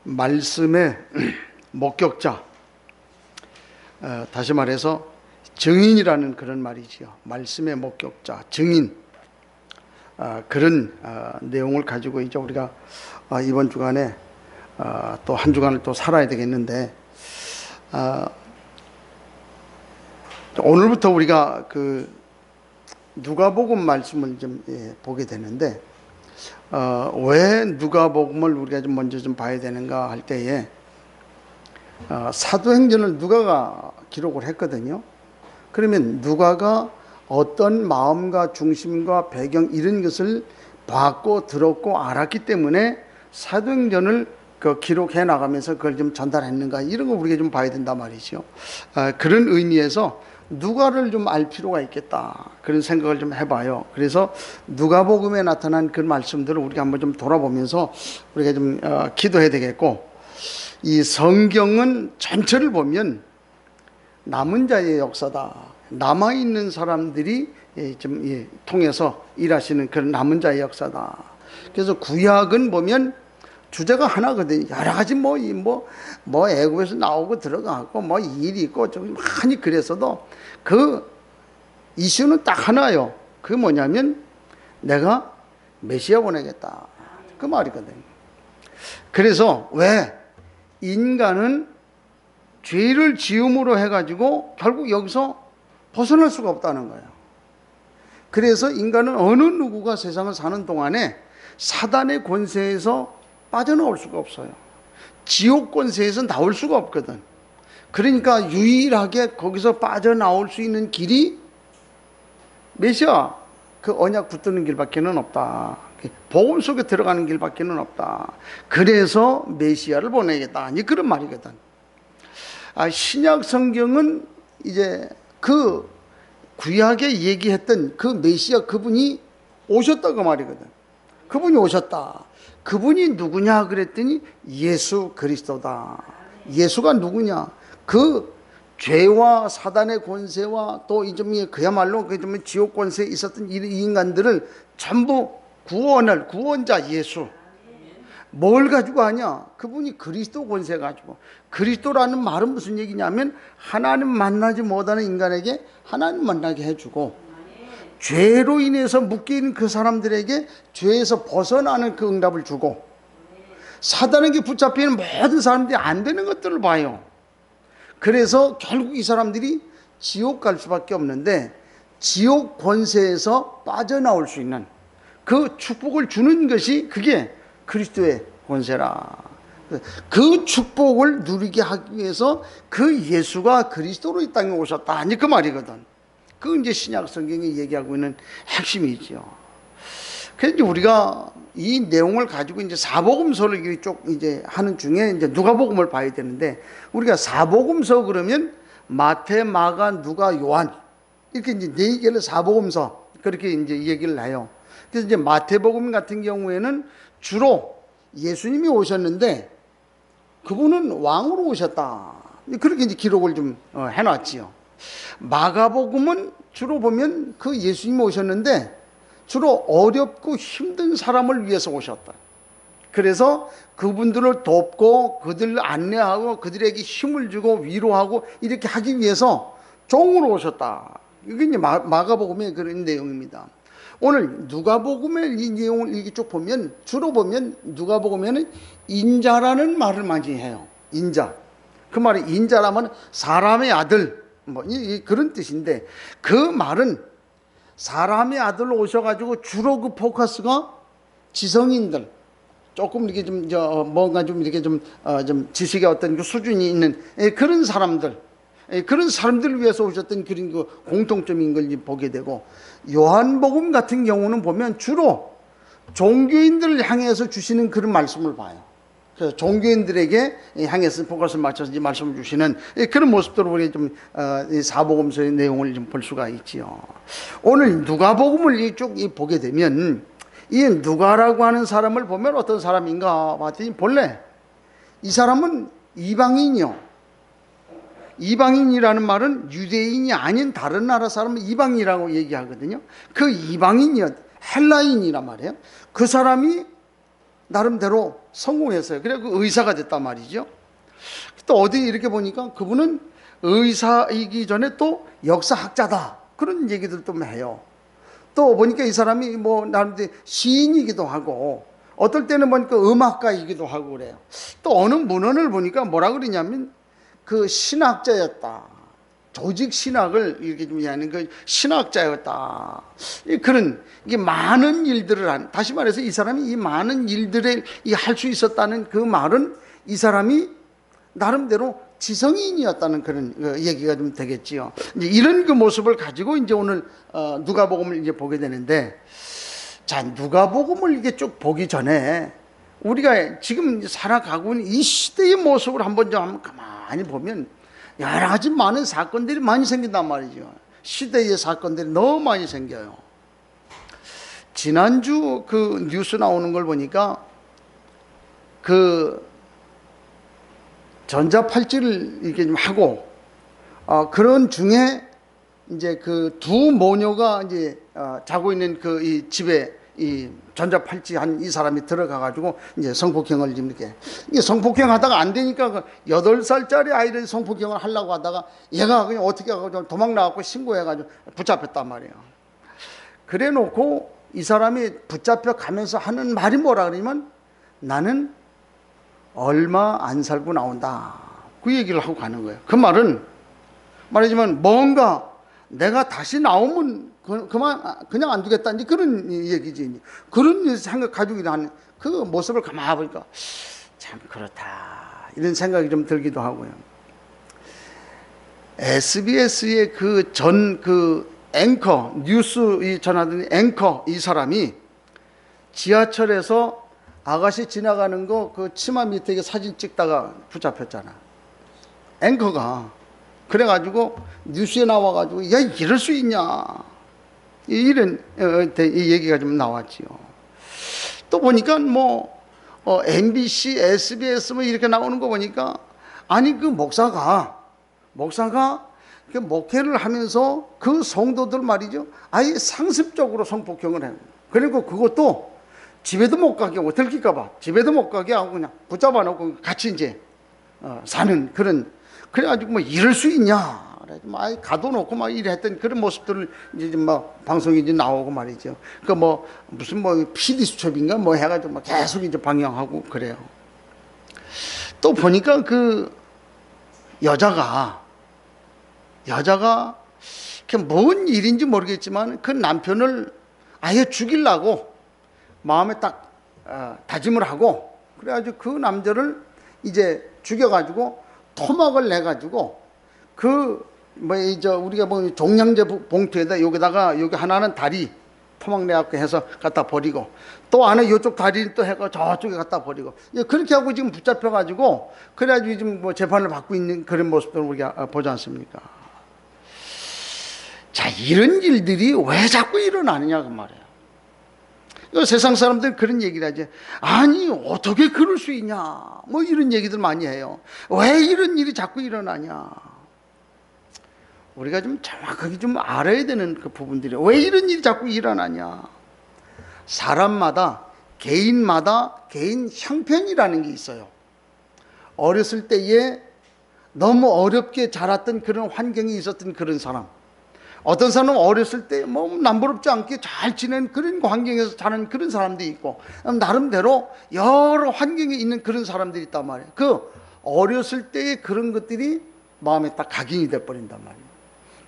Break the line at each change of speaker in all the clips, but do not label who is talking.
말씀의 목격자, 다시 말해서 증인이라는 그런 말이지요. 말씀의 목격자, 증인, 그런 내용을 가지고 이제 우리가 이번 주간에 또 한 주간을 또 살아야 되겠는데, 오늘부터 우리가 그 누가복음 말씀을 좀 보게 되는데, 왜 누가복음을 우리가 좀 먼저 좀 봐야 되는가 할 때에, 사도행전을 누가가 기록을 했거든요. 그러면 누가가 어떤 마음과 중심과 배경 이런 것을 봤고 들었고 알았기 때문에 사도행전을 기록해 나가면서 그걸 좀 전달했는가, 이런 거 우리가 좀 봐야 된단 말이죠. 그런 의미에서 누가를 좀 알 필요가 있겠다, 그런 생각을 좀 해봐요. 그래서 누가복음에 나타난 그 말씀들을 우리가 한번 좀 돌아보면서 우리가 좀 기도해야 되겠고, 이 성경은 전체를 보면 남은 자의 역사다. 남아있는 사람들이 좀 통해서 일하시는 그런 남은 자의 역사다. 그래서 구약은 보면 주제가 하나거든요. 여러 가지 뭐 애굽에서 나오고 들어가고 뭐 일이 있고 좀 많이 그랬어도 그 이슈는 딱 하나요. 그게 뭐냐면 내가 메시아 보내겠다, 그 말이거든요. 그래서 왜 인간은 죄를 지음으로 해가지고 결국 여기서 벗어날 수가 없다는 거예요. 그래서 인간은 어느 누구가 세상을 사는 동안에 사단의 권세에서 빠져나올 수가 없어요. 지옥 권세에서 나올 수가 없거든. 그러니까 유일하게 거기서 빠져나올 수 있는 길이 메시아, 그 언약 붙드는 길밖에는 없다. 복음 속에 들어가는 길밖에는 없다. 그래서 메시아를 보내겠다, 이 그런 말이거든. 신약 성경은 이제 그 구약에 얘기했던 그 메시아, 그분이 오셨다고 말이거든. 그분이 오셨다. 그분이 누구냐 그랬더니 예수 그리스도다. 예수가 누구냐? 그 죄와 사단의 권세와 또 이좀 그야말로 그 좀 지옥 권세에 있었던 이 인간들을 전부 구원자 예수. 뭘 가지고 하냐? 그분이 그리스도 권세 가지고. 그리스도라는 말은 무슨 얘기냐면 하나님 만나지 못하는 인간에게 하나님 만나게 해주고, 죄로 인해서 묶여있는 그 사람들에게 죄에서 벗어나는 그 응답을 주고, 사단에게 붙잡히는 모든 사람들이 안 되는 것들을 봐요. 그래서 결국 이 사람들이 지옥 갈 수밖에 없는데, 지옥 권세에서 빠져나올 수 있는 그 축복을 주는 것이 그게 그리스도의 권세라. 그 축복을 누리게 하기 위해서 그 예수가 그리스도로 이 땅에 오셨다, 아니 그 말이거든. 그 이제 신약 성경이 얘기하고 있는 핵심이죠. 그래서 우리가 이 내용을 가지고 이제 사복음서를 쭉 이제 하는 중에 이제 누가복음을 봐야 되는데, 우리가 사복음서 그러면 마태, 마가, 누가, 요한, 이렇게 이제 네 개를 사복음서 그렇게 이제 얘기를 해요. 그래서 이제 마태복음 같은 경우에는 주로 예수님이 오셨는데 그분은 왕으로 오셨다, 그렇게 이제 기록을 좀 해놨지요. 마가복음은 주로 보면 그 예수님이 오셨는데 주로 어렵고 힘든 사람을 위해서 오셨다. 그래서 그분들을 돕고 그들을 안내하고 그들에게 힘을 주고 위로하고 이렇게 하기 위해서 종으로 오셨다. 이게 이제 마가복음의 그런 내용입니다. 오늘 누가복음의 이 내용을 이렇게 쭉 보면 주로 보면 누가복음에는 인자라는 말을 많이 해요. 인자. 그 말이 인자라면 사람의 아들, 그런 뜻인데, 그 말은 사람의 아들로 오셔가지고 주로 그 포커스가 지성인들, 조금 이렇게 좀 뭔가 좀 이렇게 좀 지식의 어떤 그 수준이 있는 그런 사람들, 그런 사람들을 위해서 오셨던 그런 그 공통점인 걸 보게 되고, 요한복음 같은 경우는 보면 주로 종교인들을 향해서 주시는 그런 말씀을 봐요. 그래서 종교인들에게 향해서 포커스를 맞춰서 이 말씀을 주시는 그런 모습들을 우리 좀 사복음서의 내용을 좀 볼 수가 있지요. 오늘 누가복음을 쭉 보게 되면 이 누가라고 하는 사람을 보면 어떤 사람인가 봤더니 본래 이 사람은 이방인이요. 이방인이라는 말은 유대인이 아닌 다른 나라 사람을 이방인이라고 얘기하거든요. 그 이방인이요, 헬라인이란 말이에요. 그 사람이 나름대로 성공했어요. 그래 그 의사가 됐단 말이죠. 또 어디 이렇게 보니까 그분은 의사이기 전에 또 역사학자다, 그런 얘기들도 해요. 또 보니까 이 사람이 뭐 나름대로 시인이기도 하고 어떨 때는 보니까 음악가이기도 하고 그래요. 또 어느 문헌을 보니까 뭐라 그러냐면 그 신학자였다, 조직 신학을 이렇게 좀 하는 그 신학자였다. 그런 이게 많은 일들을 한, 다시 말해서 이 사람이 이 많은 일들을 할 수 있었다는 그 말은 이 사람이 나름대로 지성인이었다는 그런 얘기가 좀 되겠지요. 이제 이런 그 모습을 가지고 이제 오늘 누가복음을 이제 보게 되는데, 자, 누가복음을 이게 쭉 보기 전에 우리가 지금 살아가고 있는 이 시대의 모습을 한번 좀 가만히 보면 여러 가지 많은 사건들이 많이 생긴단 말이죠. 시대의 사건들이 너무 많이 생겨요. 지난주 그 뉴스 나오는 걸 보니까 그 전자팔찌를 이렇게 좀 하고 그런 중에 이제 그 두 모녀가 이제 자고 있는 그 이 집에 이 전자팔찌 한 이 사람이 들어가 가지고 이제 성폭행을 지금 이렇게, 이게 성폭행 하다가 안 되니까 그 8살짜리 아이를 성폭행을 하려고 하다가 얘가 그냥 어떻게 하고 도망 나가고 신고해 가지고 붙잡혔단 말이에요. 그래 놓고 이 사람이 붙잡혀 가면서 하는 말이 뭐라 그러냐면 나는 얼마 안 살고 나온다, 그 얘기를 하고 가는 거예요. 그 말은 말하지만 뭔가 내가 다시 나오면 그냥 안 두겠다, 이제 그런 얘기지. 그런 생각 가지고 하는 그 모습을 가만히 보니까 참 그렇다, 이런 생각이 좀 들기도 하고요. SBS의 그 앵커, 뉴스 전하던 앵커 이 사람이 지하철에서 아가씨 지나가는 거 그 치마 밑에 사진 찍다가 붙잡혔잖아, 앵커가. 그래가지고 뉴스에 나와가지고 야, 이럴 수 있냐, 이런 이 얘기가 좀 나왔지요. 또 보니까 뭐 MBC, SBS 뭐 이렇게 나오는 거 보니까 아니 그 목사가 그 목회를 하면서 그 성도들 말이죠, 아예 상습적으로 성폭행을 해요. 그리고 그것도 집에도 못 가게 하고, 들킬까봐 집에도 못 가게 하고 그냥 붙잡아 놓고 같이 이제 사는 그런, 그래가지고 뭐 이럴 수 있냐, 뭐 아예 가둬놓고 막 이랬던 그런 모습들을 이제 막 방송에 이제 나오고 말이죠. 그 뭐 무슨 뭐 PD 수첩인가 뭐 해가지고 막 계속 이제 방영하고 그래요. 또 보니까 그 여자가 뭔 일인지 모르겠지만 그 남편을 아예 죽이려고 마음에 딱 다짐을 하고, 그래가지고 그 남자를 이제 죽여가지고 토막을 내가지고 우리가 뭐 종량제 봉투에다 여기다가 여기 하나는 다리 토막 내갖고 해서 갖다 버리고, 또 안에 이쪽 다리는 또 해가 저쪽에 갖다 버리고, 그렇게 하고 지금 붙잡혀가지고 그래가지고 지금 뭐 재판을 받고 있는 그런 모습들을 우리가 보지 않습니까? 자, 이런 일들이 왜 자꾸 일어나느냐 그 말이에요. 세상 사람들은 그런 얘기를 하지. 아니 어떻게 그럴 수 있냐, 뭐 이런 얘기들 많이 해요. 왜 이런 일이 자꾸 일어나냐. 우리가 좀 정확하게 좀 알아야 되는 그 부분들이, 왜 이런 일이 자꾸 일어나냐. 사람마다 개인마다 개인 형편이라는 게 있어요. 어렸을 때에 너무 어렵게 자랐던 그런 환경이 있었던 그런 사람, 어떤 사람은 어렸을 때 뭐 남부럽지 않게 잘 지낸 그런 환경에서 자란 그런 사람들이 있고, 나름대로 여러 환경에 있는 그런 사람들이 있단 말이에요. 그 어렸을 때의 그런 것들이 마음에 딱 각인이 돼버린단 말이에요.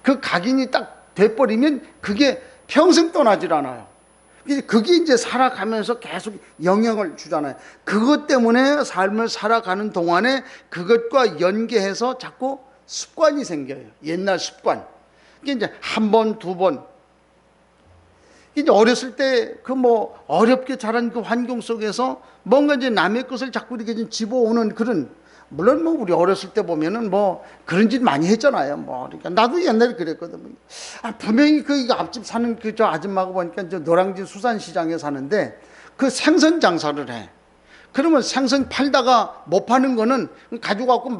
그 각인이 딱 돼버리면 그게 평생 떠나질 않아요. 그게 이제 살아가면서 계속 영향을 주잖아요. 그것 때문에 삶을 살아가는 동안에 그것과 연계해서 자꾸 습관이 생겨요. 옛날 습관. 이게 이제 한 번, 두 번. 이제 어렸을 때 그 뭐 어렵게 자란 그 환경 속에서 뭔가 이제 남의 것을 자꾸 이렇게 좀 집어오는 그런, 물론 뭐 우리 어렸을 때 보면은 뭐 그런 짓 많이 했잖아요. 뭐 그러니까 나도 옛날에 그랬거든. 분명히 그 앞집 사는 그 저 아줌마가 보니까 저 노량진 수산시장에 사는데 그 생선 장사를 해. 그러면 생선 팔다가 못 파는 거는 가지고 갖고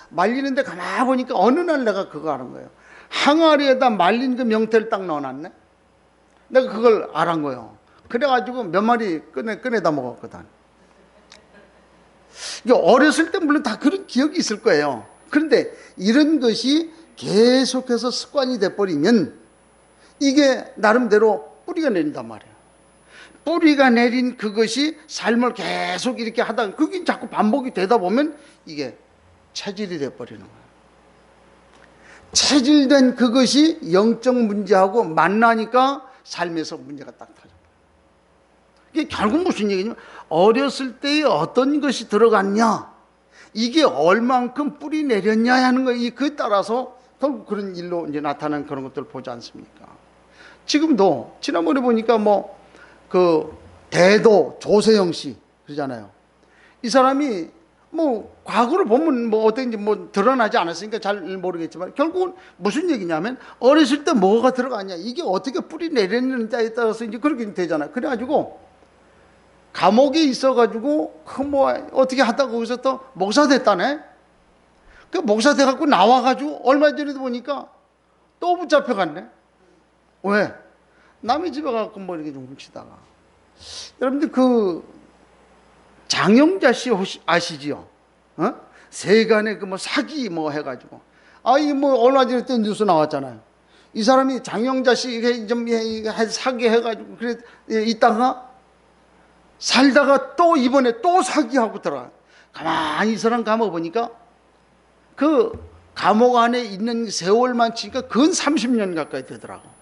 말리는데 가만히 보니까 어느 날 내가 그거 하는 거예요. 항아리에다 말린 그 명태를 딱 넣어놨네. 내가 그걸 알은 거예요. 그래가지고 몇 마리 꺼내다 먹었거든. 이게 어렸을 때 물론 다 그런 기억이 있을 거예요. 그런데 이런 것이 계속해서 습관이 돼버리면 이게 나름대로 뿌리가 내린단 말이에요. 뿌리가 내린 그것이 삶을 계속 이렇게 하다가 그게 자꾸 반복이 되다 보면 이게 체질이 돼버리는 거예요. 체질된 그것이 영적 문제하고 만나니까 삶에서 문제가 딱 터져. 이게 결국 무슨 얘기냐면 어렸을 때에 어떤 것이 들어갔냐, 이게 얼만큼 뿌리 내렸냐 하는 거, 그에 따라서 결국 그런 일로 이제 나타나는 그런 것들을 보지 않습니까? 지금도 지난번에 보니까 뭐 그 대도 조세영 씨 그러잖아요. 이 사람이 뭐 과거를 보면 뭐 어떤지 뭐 드러나지 않았으니까 잘 모르겠지만 결국은 무슨 얘기냐면 어렸을 때 뭐가 들어갔냐, 이게 어떻게 뿌리 내렸는지에 따라서 이제 그렇게 되잖아요. 그래가지고 감옥에 있어가지고 그 뭐 어떻게 하다가 거기서 또 목사 됐다네. 그 목사 돼갖고 나와가지고 얼마 전에도 보니까 또 붙잡혀갔네. 왜? 남의 집에 가서 뭐 이렇게 좀 훔치다가. 여러분들 그 장영자 씨 아시지요? 어? 세간에 그 뭐 사기 뭐 해가지고. 이 뭐 얼마 전에 또 뉴스 나왔잖아요. 이 사람이 장영자 씨 이게 좀 사기 해가지고 그래 있다가 살다가 또 이번에 또 사기하고 들어가. 가만히 이 사람 감옥 보니까 그 감옥 안에 있는 세월만 치니까 근 30년 가까이 되더라고.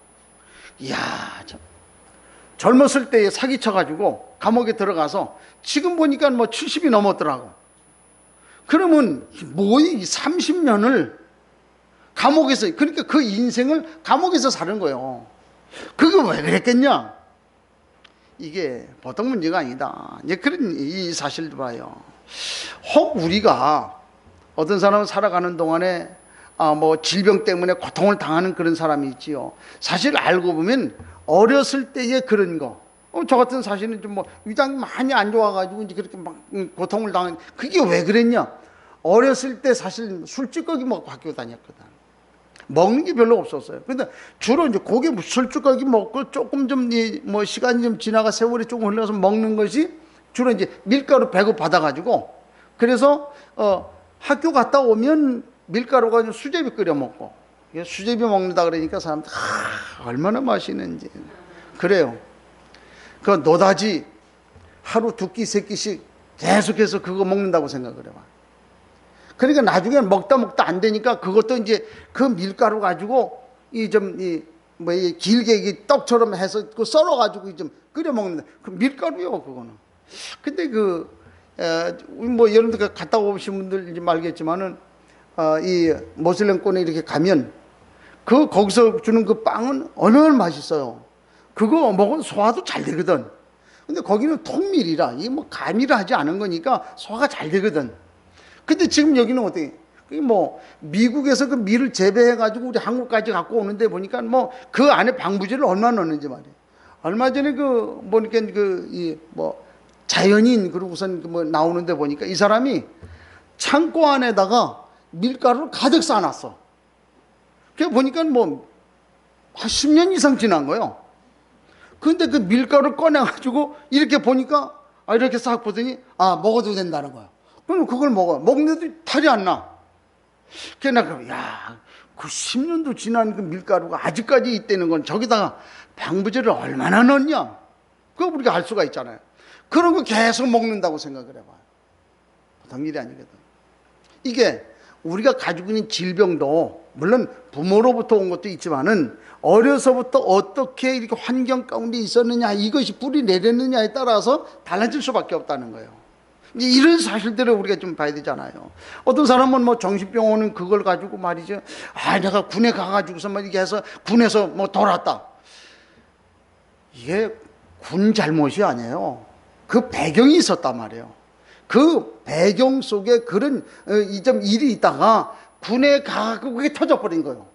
이야, 참. 젊었을 때에 사기쳐가지고 감옥에 들어가서 지금 보니까 뭐 70이 넘었더라고. 그러면 뭐 이 30년을 감옥에서, 그러니까 그 인생을 감옥에서 사는 거예요. 그게 왜 그랬겠냐? 이게 보통 문제가 아니다. 이제 그런 이 사실도 봐요. 혹 우리가 어떤 사람은 살아가는 동안에 뭐 질병 때문에 고통을 당하는 그런 사람이 있지요. 사실 알고 보면 어렸을 때의 그런 거, 저 같은 사실은 좀 뭐 위장이 많이 안 좋아가지고 이제 그렇게 막 고통을 당한, 그게 왜 그랬냐? 어렸을 때 사실 술찌꺼기 먹고 학교 다녔거든. 먹는 게 별로 없었어요. 근데 주로 이제 고기 술찌꺼기 먹고 조금 좀 뭐 시간이 좀 지나가 세월이 조금 흘러서 먹는 것이 주로 이제 밀가루 배고 받아가지고, 그래서 학교 갔다 오면 밀가루 가지고 수제비 끓여 먹고, 수제비 먹는다 그러니까 사람들 얼마나 맛있는지. 그래요. 그 노다지 하루 2끼 3끼씩 계속해서 그거 먹는다고 생각을 해봐. 그러니까 나중에 먹다 안 되니까 그것도 이제 그 밀가루 가지고 이 길게 이 떡처럼 해서 그 썰어 가지고 좀 끓여 먹는다. 그 밀가루요 그거는. 근데 뭐 여러분들 갔다 오신 분들 이제 알겠지만은 이 모슬렘권에 이렇게 가면 거기서 주는 그 빵은 얼마나 맛있어요. 그거 먹으면 소화도 잘 되거든. 근데 거기는 통밀이라 이게 뭐 가미를 하지 않은 거니까 소화가 잘 되거든. 근데 지금 여기는 어떻게? 뭐 미국에서 그 밀을 재배해 가지고 우리 한국까지 갖고 오는데 보니까 뭐 그 안에 방부제를 얼마나 넣는지 말이에요. 얼마 전에 보니까 뭐 자연인 그러고선 뭐 나오는데 보니까 이 사람이 창고 안에다가 밀가루를 가득 쌓아놨어. 그래 보니까 뭐 한 10년 이상 지난 거예요. 근데 그 밀가루를 꺼내가지고 이렇게 보니까 이렇게 싹 보더니 먹어도 된다는 거야. 그럼 그걸 먹어. 먹는데도 탈이 안 나. 그래 그 10년도 지난 그 밀가루가 아직까지 있다는 건 저기다가 방부제를 얼마나 넣냐? 그거 우리가 알 수가 있잖아요. 그런 거 계속 먹는다고 생각을 해봐요. 보통 일이 아니거든. 이게 우리가 가지고 있는 질병도 물론 부모로부터 온 것도 있지만은 어려서부터 어떻게 이렇게 환경 가운데 있었느냐, 이것이 뿌리 내렸느냐에 따라서 달라질 수밖에 없다는 거예요. 이런 사실들을 우리가 좀 봐야 되잖아요. 어떤 사람은 뭐 정신병원은 그걸 가지고 말이죠. 내가 군에 가가지고서 막 이렇게 해서 군에서 뭐 돌았다. 이게 군 잘못이 아니에요. 그 배경이 있었단 말이에요. 그 배경 속에 그런 일이 있다가 군에 가고 그게 터져버린 거예요.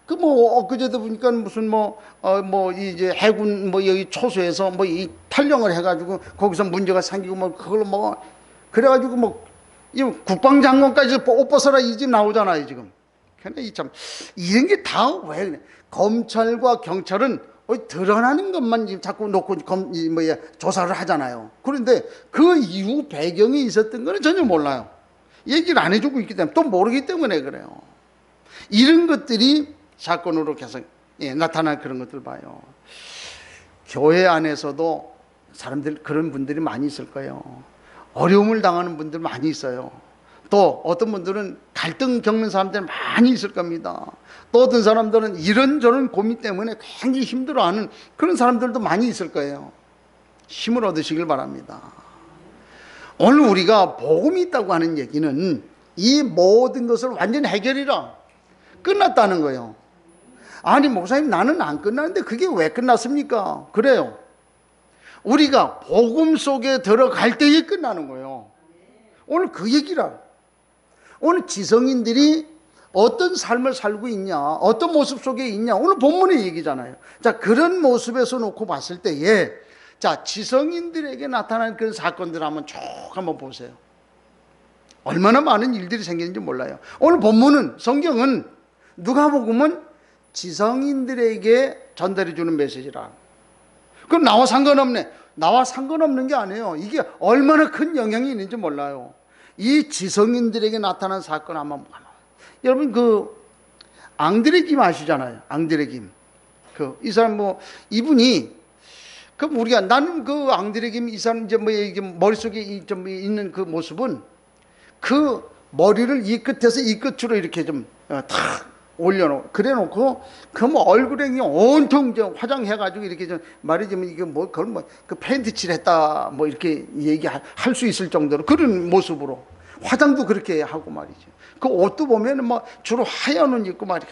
엊그제도 보니까 무슨 이제 해군 여기 초소에서 이 탈영을 해가지고 거기서 문제가 생기고 그걸로 그래가지고 이 국방장관까지 옷 벗어라 이 집 나오잖아요 지금. 근데 참 이런 게 다 왜 그래? 검찰과 경찰은 드러나는 것만 지금 자꾸 놓고 조사를 하잖아요. 그런데 그 이후 배경이 있었던 거는 전혀 몰라요. 얘기를 안 해주고 있기 때문에, 또 모르기 때문에 그래요. 이런 것들이 사건으로 계속 나타날 그런 것들 봐요. 교회 안에서도 사람들, 그런 분들이 많이 있을 거예요. 어려움을 당하는 분들 많이 있어요. 또 어떤 분들은 갈등 겪는 사람들 많이 있을 겁니다. 또 어떤 사람들은 이런저런 고민 때문에 굉장히 힘들어하는 그런 사람들도 많이 있을 거예요. 힘을 얻으시길 바랍니다. 오늘 우리가 복음이 있다고 하는 얘기는 이 모든 것을 완전히 해결이라 끝났다는 거예요. 아니 목사님, 나는 안 끝났는데 그게 왜 끝났습니까? 그래요. 우리가 복음 속에 들어갈 때에 끝나는 거예요. 오늘 그 얘기라. 오늘 지성인들이 어떤 삶을 살고 있냐, 어떤 모습 속에 있냐, 오늘 본문의 얘기잖아요. 자, 그런 모습에서 놓고 봤을 때에, 자, 지성인들에게 나타난 그런 사건들 한번 쭉 한번 보세요. 얼마나 많은 일들이 생기는지 몰라요. 오늘 본문은, 성경은, 누가복음은 지성인들에게 전달해 주는 메시지라. 그럼 나와 상관없네. 나와 상관없는 게 아니에요. 이게 얼마나 큰 영향이 있는지 몰라요. 이 지성인들에게 나타난 사건 한번 봐요. 여러분, 그 앙드레 김 아시잖아요. 앙드레 김. 이 사람 이분이 우리가, 나는 그 앙드레 김 이 사람 이게 머릿속에 좀 있는 그 모습은, 그 머리를 이 끝에서 이 끝으로 이렇게 탁 올려놓고, 그래 놓고, 얼굴에 온통 화장해가지고, 이렇게 말하자면, 이게 그걸 그 페인트 칠했다, 이렇게 얘기할 수 있을 정도로 그런 모습으로. 화장도 그렇게 하고 말이죠. 그 옷도 보면 주로 하얀 옷 입고 말이야.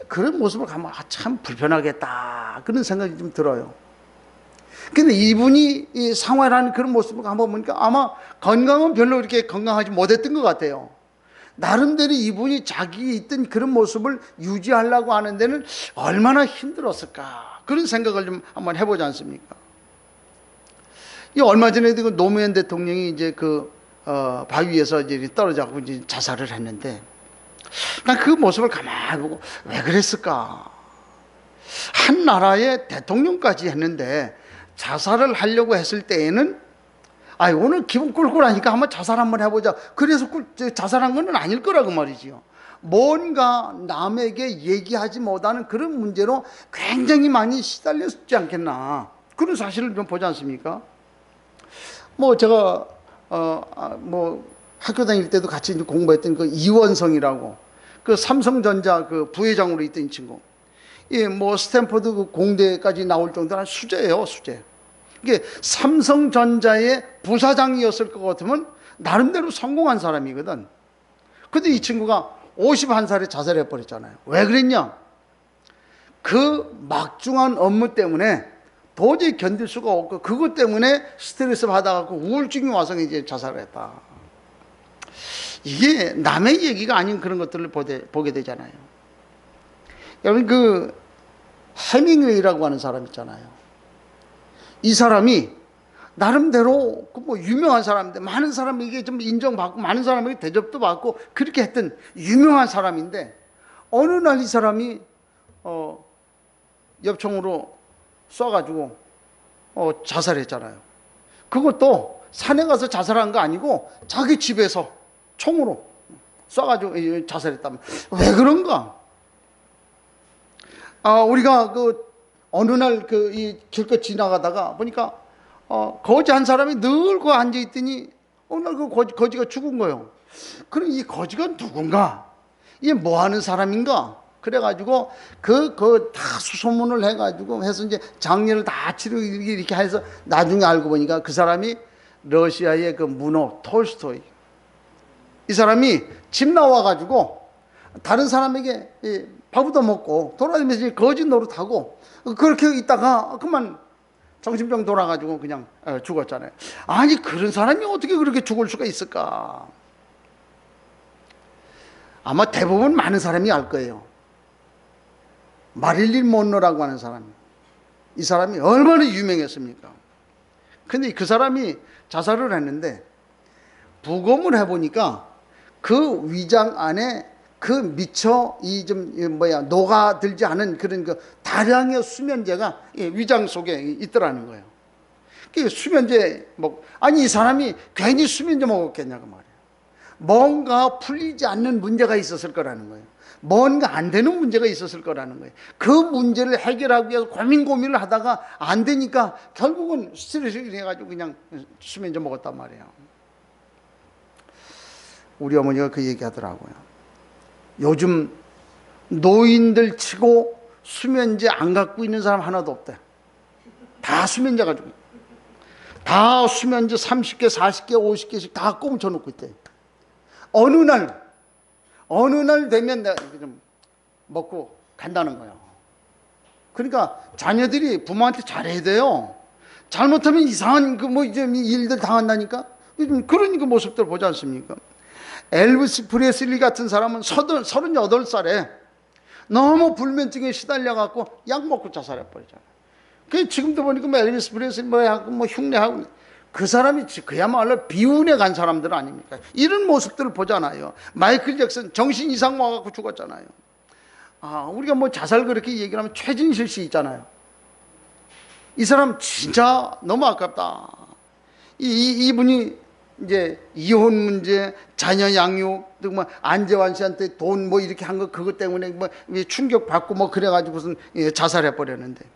그런 모습을 가면 참 불편하겠다. 그런 생각이 좀 들어요. 근데 이분이 이 생활하는 그런 모습을 한번 보니까 아마 건강은 별로 이렇게 건강하지 못했던 것 같아요. 나름대로 이분이 자기 있던 그런 모습을 유지하려고 하는 데는 얼마나 힘들었을까, 그런 생각을 좀 한번 해보지 않습니까? 얼마 전에도 그 노무현 대통령이 이제 바위에서 이제 떨어져서 이제 자살을 했는데, 난 그 모습을 가만히 보고 왜 그랬을까? 한 나라의 대통령까지 했는데 자살을 하려고 했을 때에는, 오늘 기분 꿀꿀하니까 한번 자살 한번 해보자, 그래서 자살한 건 아닐 거라고 말이지요. 뭔가 남에게 얘기하지 못하는 그런 문제로 굉장히 많이 시달렸지 않겠나, 그런 사실을 좀 보지 않습니까? 제가 학교 다닐 때도 같이 공부했던 그 이원성이라고, 그 삼성전자 그 부회장으로 있던 친구, 스탠퍼드 그 공대까지 나올 정도는 수재예요, 수재. 이게 삼성전자의 부사장이었을 것 같으면 나름대로 성공한 사람이거든. 근데 이 친구가 51살에 자살해 버렸잖아요. 왜 그랬냐? 그 막중한 업무 때문에 도저히 견딜 수가 없고, 그것 때문에 스트레스 받아갖고 우울증이 와서 이제 자살을 했다. 이게 남의 얘기가 아닌 그런 것들을 보게 되잖아요. 여러분, 해밍웨이라고 하는 사람 있잖아요. 이 사람이 나름대로 유명한 사람인데, 많은 사람에게 좀 인정받고 많은 사람에게 대접도 받고 그렇게 했던 유명한 사람인데, 어느 날 이 사람이 엽총으로 쏴가지고 자살했잖아요. 그것도 산에 가서 자살한 거 아니고 자기 집에서 총으로 쏴가지고 자살했다면, 왜 그런가? 우리가 어느 날 이 길거리 지나가다가 보니까 거지 한 사람이 늘 앉아 있더니 어느 날 거지가 죽은 거예요. 그럼 이 거지가 누군가? 이게 뭐 하는 사람인가? 그래가지고 다 수소문을 해가지고 해서 이제 장례를 다 치르고 이렇게 해서 나중에 알고 보니까 그 사람이 러시아의 그 문호 톨스토이, 이 사람이 집 나와가지고 다른 사람에게 밥도 먹고 돌아다니면서 거지 노릇하고 그렇게 있다가 그만 정신병 돌아가지고 그냥 죽었잖아요. 아니, 그런 사람이 어떻게 그렇게 죽을 수가 있을까? 아마 대부분 많은 사람이 알 거예요. 마릴린 monroe라고 하는 사람, 이 사람이 얼마나 유명했습니까? 근데 그 사람이 자살을 했는데 부검을 해보니까 그 위장 안에 그 미처 녹아들지 않은 그런 그 다량의 수면제가 위장 속에 있더라는 거예요. 그 수면제 아니 이 사람이 괜히 수면제 먹었겠냐고 말이에요. 뭔가 풀리지 않는 문제가 있었을 거라는 거예요. 뭔가 안 되는 문제가 있었을 거라는 거예요. 그 문제를 해결하기 위해서 고민을 하다가 안 되니까 결국은 스트레스를 해가지고 그냥 수면제 먹었단 말이에요. 우리 어머니가 그 얘기 하더라고요. 요즘 노인들 치고 수면제 안 갖고 있는 사람 하나도 없대. 다 수면제 가지고 다 수면제 30개, 40개, 50개씩 다 꽁쳐 놓고 있대. 어느 날 되면 내가 좀 먹고 간다는 거예요. 그러니까 자녀들이 부모한테 잘해야 돼요. 잘못하면 이상한 일들 당한다니까. 그런 그 모습들 보지 않습니까? 엘비스 프레슬리 같은 사람은 38살에 너무 불면증에 시달려갖고 약 먹고 자살해버리잖아요. 그 지금도 보니까 엘비스 프레슬리 흉내하고 그 사람이 그야말로 비운에 간 사람들 아닙니까? 이런 모습들을 보잖아요. 마이클 잭슨 정신 이상 와갖고 죽었잖아요. 우리가 자살 그렇게 얘기를 하면 최진실 씨 있잖아요. 이 사람 진짜 너무 아깝다. 이분이 이제 이혼 문제, 자녀 양육, 안재환 씨한테 돈 이렇게 한 거 그것 때문에 충격 받고 그래가지고선 자살해 버렸는데.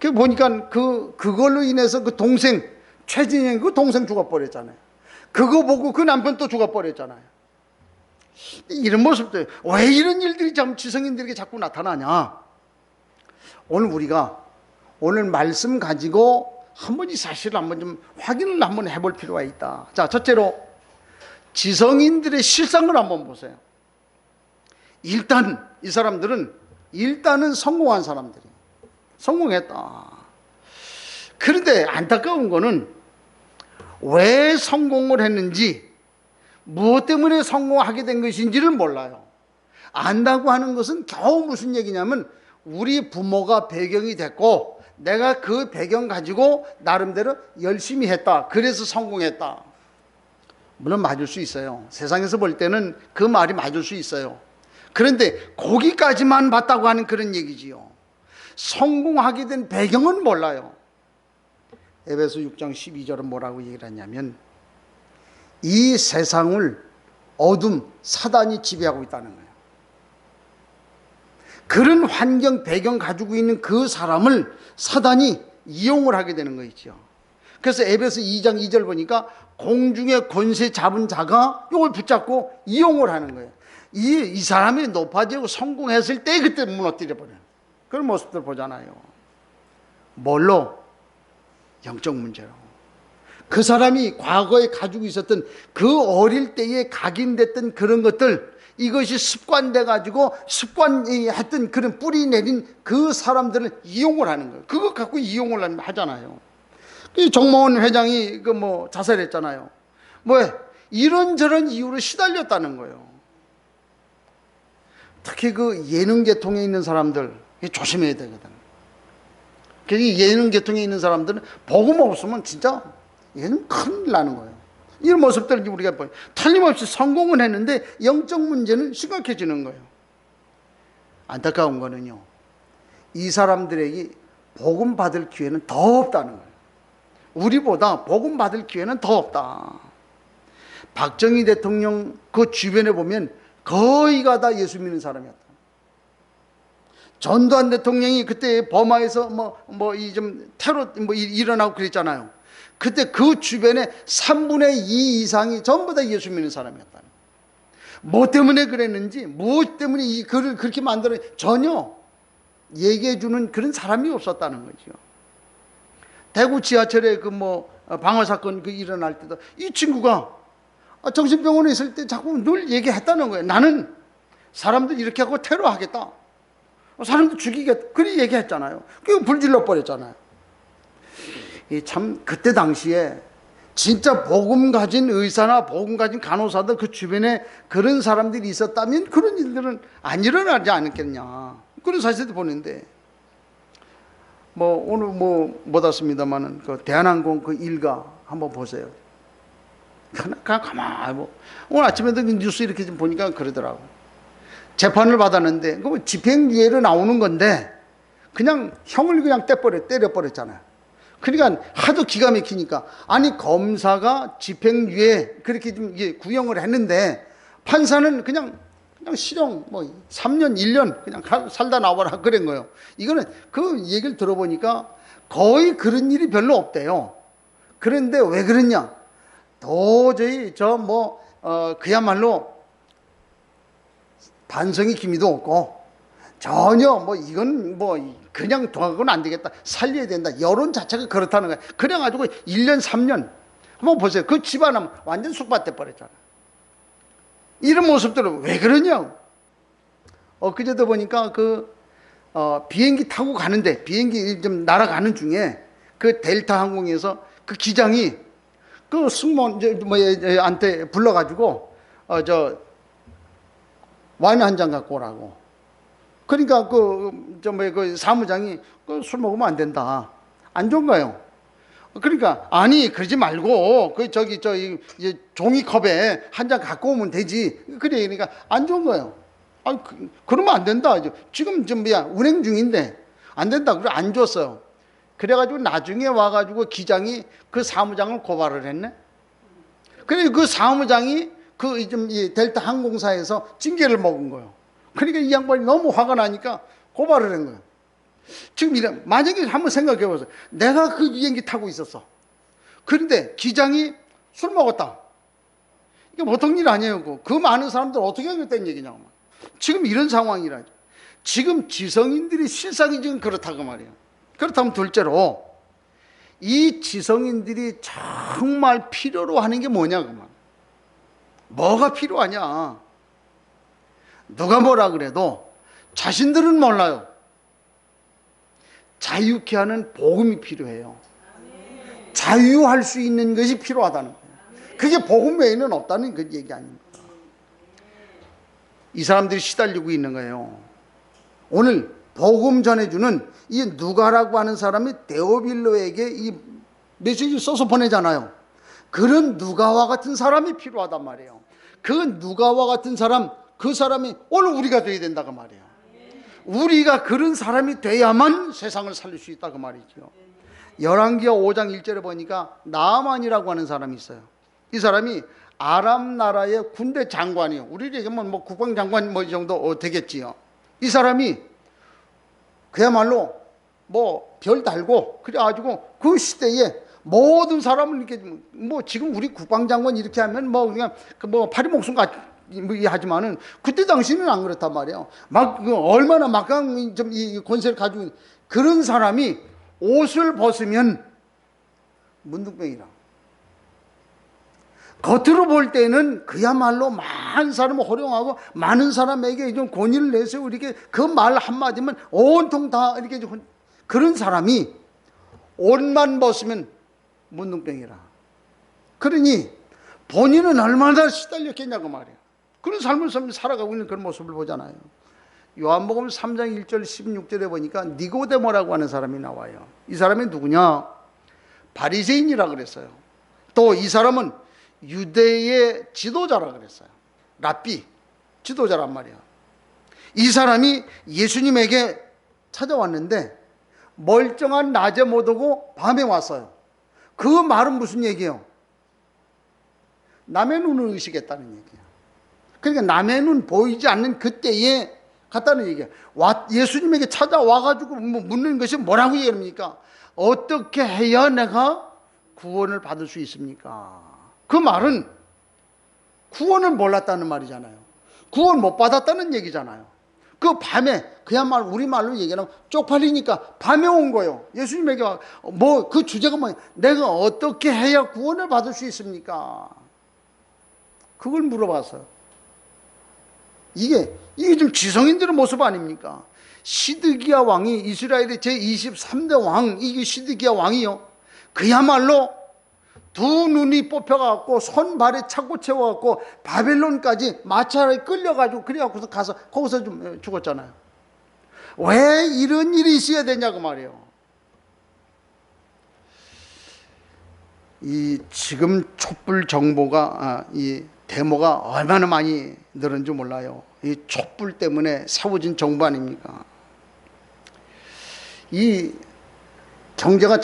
그 보니까 그걸로 인해서 그 동생 최진영 그 동생 죽어버렸잖아요. 그거 보고 그 남편 또 죽어버렸잖아요. 이런 모습들, 왜 이런 일들이 참 지성인들에게 자꾸 나타나냐? 오늘 말씀 가지고 한번 이 사실을 한번 좀 확인을 한번 해볼 필요가 있다. 자, 첫째로 지성인들의 실상을 한번 보세요. 일단 이 사람들은 성공한 사람들이에요. 성공했다. 그런데 안타까운 거는 왜 성공을 했는지, 무엇 때문에 성공하게 된 것인지를 몰라요. 안다고 하는 것은 겨우 무슨 얘기냐면 우리 부모가 배경이 됐고 내가 그 배경 가지고 나름대로 열심히 했다. 그래서 성공했다. 물론 맞을 수 있어요. 세상에서 볼 때는 그 말이 맞을 수 있어요. 그런데 거기까지만 봤다고 하는 그런 얘기지요. 성공하게 된 배경은 몰라요. 에베소 6장 12절은 뭐라고 얘기를 하냐면 이 세상을 사단이 지배하고 있다는 거예요. 그런 환경 배경 가지고 있는 그 사람을 사단이 이용을 하게 되는 거 있죠. 그래서 에베소 2장 2절 보니까 공중의 권세 잡은 자가 이걸 붙잡고 이용을 하는 거예요. 이 사람이 높아지고 성공했을 때 그때 무너뜨려 버려요. 그런 모습들 보잖아요. 뭘로? 영적 문제로. 그 사람이 과거에 가지고 있었던 그 어릴 때에 각인됐던 그런 것들, 이것이 습관돼 가지고 습관이 했던 그런 뿌리 내린 그 사람들을 이용을 하는 거예요. 그거 갖고 이용을 하잖아요. 정몽원 회장이 자살했잖아요. 이런저런 이유로 시달렸다는 거예요. 특히 그 예능 계통에 있는 사람들 조심해야 되거든. 예능 계통에 있는 사람들은 복음 없으면 진짜 얘는 큰일 나는 거예요. 이런 모습들을 우리가 보여요. 틀림없이 성공은 했는데 영적 문제는 심각해지는 거예요. 안타까운 거는요, 이 사람들에게 복음 받을 기회는 더 없다는 거예요. 우리보다 복음 받을 기회는 더 없다. 박정희 대통령 그 주변에 보면 거의가 다 예수 믿는 사람이었다. 전두환 대통령이 그때 버마에서 테러 일어나고 그랬잖아요. 그때 그 주변에 3분의 2 이상이 전부 다 예수 믿는 사람이었다. 뭐 때문에 그랬는지, 무엇 때문에 이 글을 그렇게 만들어 전혀 얘기해 주는 그런 사람이 없었다는 거죠. 대구 지하철에 방화 사건 일어날 때도 이 친구가 정신병원에 있을 때 자꾸 늘 얘기했다는 거예요. 나는 사람들 이렇게 하고 테러하겠다. 사람들 죽이겠다. 그렇게 얘기했잖아요. 그 불질러 버렸잖아요. 참 그때 당시에 진짜 복음 가진 의사나 복음 가진 간호사들 그 주변에 그런 사람들이 있었다면 그런 일들은 안 일어나지 않았겠냐. 그런 사실도 보는데 오늘 못 왔습니다만은 그 대한항공 그 일가 한번 보세요. 그냥 가만히 뭐 오늘 아침에도 뉴스 이렇게 좀 보니까 그러더라고. 재판을 받았는데 그 집행유예로 나오는 건데 그냥 형을 그냥 때려버렸잖아요. 그러니까 하도 기가 막히니까 아니 검사가 집행유예 그렇게 좀 이게 구형을 했는데 판사는 그냥 실형 뭐 3년 1년 그냥 살다 나와라 그런 거예요. 이거는 그 얘기를 들어보니까 거의 그런 일이 별로 없대요. 그런데 왜 그러냐? 도저히 그야말로 반성의 기미도 없고 전혀 뭐 이건 뭐 그냥 둬서는 안 되겠다. 살려야 된다. 여론 자체가 그렇다는 거예요. 그래가지고 1년 3년 한번 보세요. 그 집안은 완전 쑥밭돼 버렸잖아. 이런 모습들은 왜 그러냐? 엊그제도 보니까 비행기 타고 가는데 비행기 좀 날아가는 중에 그 델타 항공에서 그 기장이 그 승무원한테 불러가지고 와인 한 잔 갖고 오라고. 그러니까 그 사무장이 술 먹으면 안 된다. 안 좋은가요? 그러니까 아니 그러지 말고 종이컵에 한 잔 갖고 오면 되지. 그래 그러니까 안 좋은 거예요. 아니 그러면 안 된다. 지금 운행 중인데 안 된다. 그래 안 줬어요. 그래가지고 나중에 와가지고 기장이 그 사무장을 고발을 했네. 그래 그 사무장이 이 델타 항공사에서 징계를 먹은 거예요. 그러니까 이 양반이 너무 화가 나니까 고발을 한 거예요. 지금 만약에 한번 생각해 보세요. 내가 그 비행기 타고 있었어. 그런데 기장이 술 먹었다. 이게 보통 일 아니에요. 그 많은 사람들 어떻게 하겠다는 얘기냐고. 지금 이런 상황이라. 지금 지성인들이 실상이 지금 그렇다고 말이에요. 그렇다면 둘째로 이 지성인들이 정말 필요로 하는 게 뭐냐고 말. 뭐가 필요하냐? 누가 뭐라 그래도 자신들은 몰라요. 자유케 하는 복음이 필요해요. 자유할 수 있는 것이 필요하다는 거예요. 그게 복음 외에는 없다는 그 얘기 아닙니까? 이 사람들이 시달리고 있는 거예요. 오늘 복음 전해주는 이 누가라고 하는 사람이 데오빌로에게 이 메시지를 써서 보내잖아요. 그런 누가와 같은 사람이 필요하단 말이에요. 그 누가와 같은 사람, 그 사람이 오늘 우리가 돼야 된다고 말이에요. 우리가 그런 사람이 돼야만 세상을 살릴 수 있다고 말이죠. 열왕기하 5장 1절에 보니까 나아만이라고 하는 사람이 있어요. 이 사람이 아람 나라의 군대 장관이에요. 우리에게 뭐 국방장관 뭐 이 정도 되겠지요. 이 사람이 그야말로 뭐 별 달고 그래가지고 그 시대에 모든 사람을 이렇게 뭐 지금 우리 국방장관 이렇게 하면 뭐 그냥 파리 목숨 하지만은 그때 당시는 안 그렇단 말이에요. 얼마나 막강 좀 이 권세를 가지고 그런 사람이 옷을 벗으면 문둥병이라. 겉으로 볼 때는 그야말로 많은 사람을 호령하고 많은 사람에게 좀 권위를 내서 이렇게 그 말 한마디면 온통 다 이렇게 그런 사람이 옷만 벗으면 문둥병이라. 그러니 본인은 얼마나 시달렸겠냐고 말이에요. 그런 삶을 살아가고 있는 그런 모습을 보잖아요. 요한복음 3장 1절 16절에 보니까 니고데모라고 하는 사람이 나와요. 이 사람이 누구냐? 바리새인이라 그랬어요. 또 이 사람은 유대의 지도자라 그랬어요. 랍비, 지도자란 말이야. 이 사람이 예수님에게 찾아왔는데 멀쩡한 낮에 못 오고 밤에 왔어요. 그 말은 무슨 얘기예요? 남의 눈을 의식했다는 얘기예요. 그러니까 남의 눈 보이지 않는 그때에 갔다는 얘기예요. 예수님에게 찾아와가지고 묻는 것이 뭐라고 얘기합니까? 어떻게 해야 내가 구원을 받을 수 있습니까? 그 말은 구원을 몰랐다는 말이잖아요. 구원 못 받았다는 얘기잖아요. 그 밤에 그야말로 우리말로 얘기하면 쪽팔리니까 밤에 온 거예요. 예수님에게 그 주제가 뭐예요? 내가 어떻게 해야 구원을 받을 수 있습니까? 그걸 물어봤어요. 이게 좀 지성인들의 모습 아닙니까? 시드기야 왕이 이스라엘의 제23대 왕, 이게 시드기야 왕이요. 그야말로 두 눈이 뽑혀갖고 손발에 차고 채워갖고 바벨론까지 마차에 끌려가지고 그래갖고서 가서 거기서 좀 죽었잖아요. 왜 이런 일이 있어야 되냐고 말이에요. 이 지금 촛불 정보가 이 데모가 얼마나 많이 늘었는지 몰라요. 이 촛불 때문에 세워진 정부 아닙니까? 이 경제가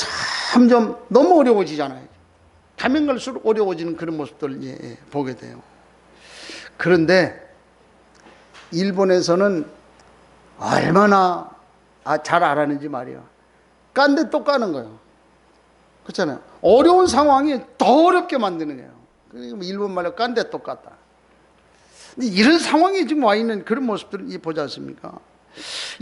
점점 너무 어려워지잖아요. 가면 갈수록 어려워지는 그런 모습들을 보게 돼요. 그런데 일본에서는 얼마나 잘 알았는지 말이야. 깐데 또 까는 거예요. 그렇잖아요. 어려운 상황이 더 어렵게 만드는 거예요. 일본 말로 깐데 또 깠다. 근데 이런 상황이 지금 와 있는 그런 모습들을 보지 않습니까?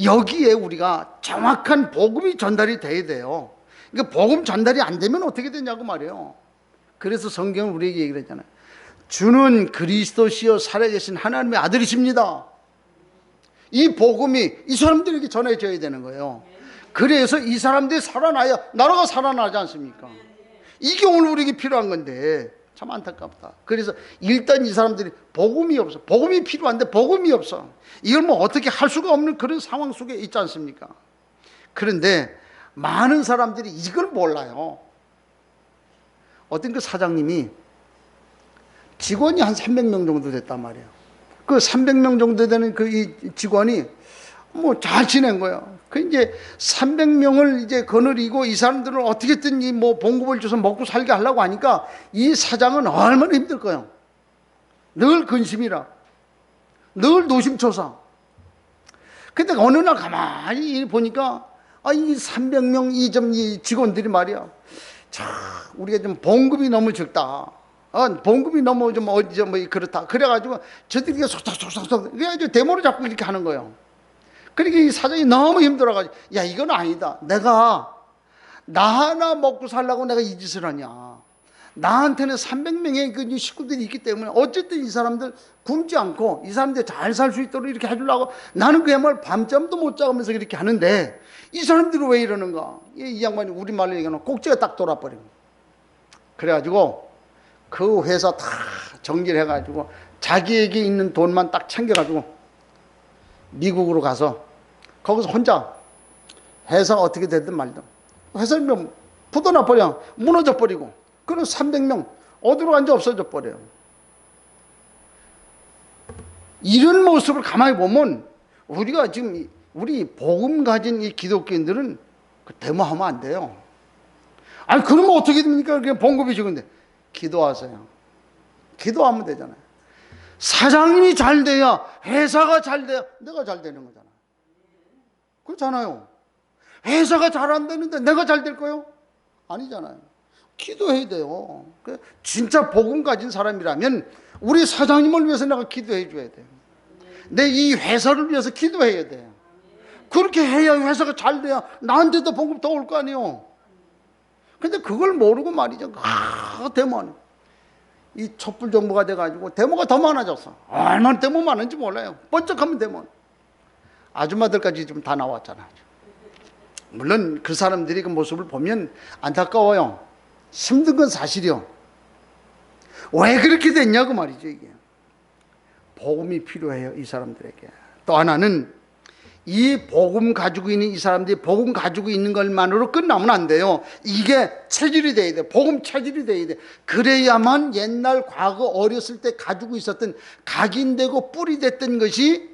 여기에 우리가 정확한 복음이 전달이 돼야 돼요. 그러니까 복음 전달이 안 되면 어떻게 되냐고 말이에요. 그래서 성경은 우리에게 얘기를 했잖아요. 주는 그리스도시요 살아계신 하나님의 아들이십니다. 이 복음이 이 사람들에게 전해져야 되는 거예요. 그래서 이 사람들이 살아나야 나라가 살아나지 않습니까? 이게 오늘 우리에게 필요한 건데 참 안타깝다. 그래서 일단 이 사람들이 복음이 없어. 복음이 필요한데 복음이 없어. 이걸 뭐 어떻게 할 수가 없는 그런 상황 속에 있지 않습니까? 그런데 많은 사람들이 이걸 몰라요. 어떤 그 사장님이 직원이 한 300명 정도 됐단 말이에요. 그 300명 정도 되는 그 이 직원이 뭐 잘 지낸 거예요. 그 이제 300명을 이제 거느리고 이 사람들을 어떻게든 이 뭐 봉급을 줘서 먹고 살게 하려고 하니까 이 사장은 얼마나 힘들 거예요. 늘 근심이라, 늘 노심초사. 근데 어느 날 가만히 보니까 이 300명 이 직원들이 말이야. 자, 우리가 좀 봉급이 너무 적다. 봉급이 너무 좀 그렇다. 그래가지고 저들이 속삭속삭 그래가지고 데모를 자꾸 이렇게 하는 거예요. 그러니까 이 사장이 너무 힘들어가지고 야 이건 아니다. 내가 나 하나 먹고 살라고 내가 이 짓을 하냐. 나한테는 300명의 그 식구들이 있기 때문에 어쨌든 이 사람들 굶지 않고 이 사람들 잘 살 수 있도록 이렇게 해주려고 나는 그야말로 밤잠도 못 자면서 이렇게 하는데 이 사람들은 왜 이러는가. 이 양반이 우리말로 얘기하면 꼭지가 딱 돌아버린 거예요. 그래가지고 그 회사 다 정리를 해가지고 자기에게 있는 돈만 딱 챙겨가지고 미국으로 가서 거기서 혼자 회사가 어떻게 되든 말든 회사는 부도나 버려 무너져 버리고 그런 300명 어디로 간지 없어져 버려요. 이런 모습을 가만히 보면 우리가 지금 우리 복음 가진 이 기독교인들은 데모하면 안 돼요. 아니 그러면 어떻게 됩니까? 그냥 봉급이 적은데 기도하세요. 기도하면 되잖아요. 사장님이 잘 돼야 회사가 잘 돼야 내가 잘 되는 거잖아. 그렇잖아요. 회사가 잘 안 되는데 내가 잘 될 거요? 아니잖아요. 기도해야 돼요. 진짜 복음 가진 사람이라면 우리 사장님을 위해서 내가 기도해 줘야 돼요. 내 이 회사를 위해서 기도해야 돼요. 그렇게 해야 회사가 잘 돼야 나한테도 봉급 더 올 거 아니에요. 근데 그걸 모르고 말이죠. 데모는 이 촛불 정부가 돼가지고 데모가 더 많아졌어. 얼마나 데모 많은지 몰라요. 번쩍하면 데모. 아줌마들까지 지금 다 나왔잖아요. 물론 그 사람들이 그 모습을 보면 안타까워요. 힘든 건 사실이요. 왜 그렇게 됐냐고 말이죠. 이게 복음이 필요해요. 이 사람들에게. 또 하나는 이 복음 가지고 있는 이 사람들이 복음 가지고 있는 것만으로 끝나면 안 돼요. 이게 체질이 돼야 돼. 복음 체질이 돼야 돼. 그래야만 옛날 과거 어렸을 때 가지고 있었던 각인되고 뿌리 됐던 것이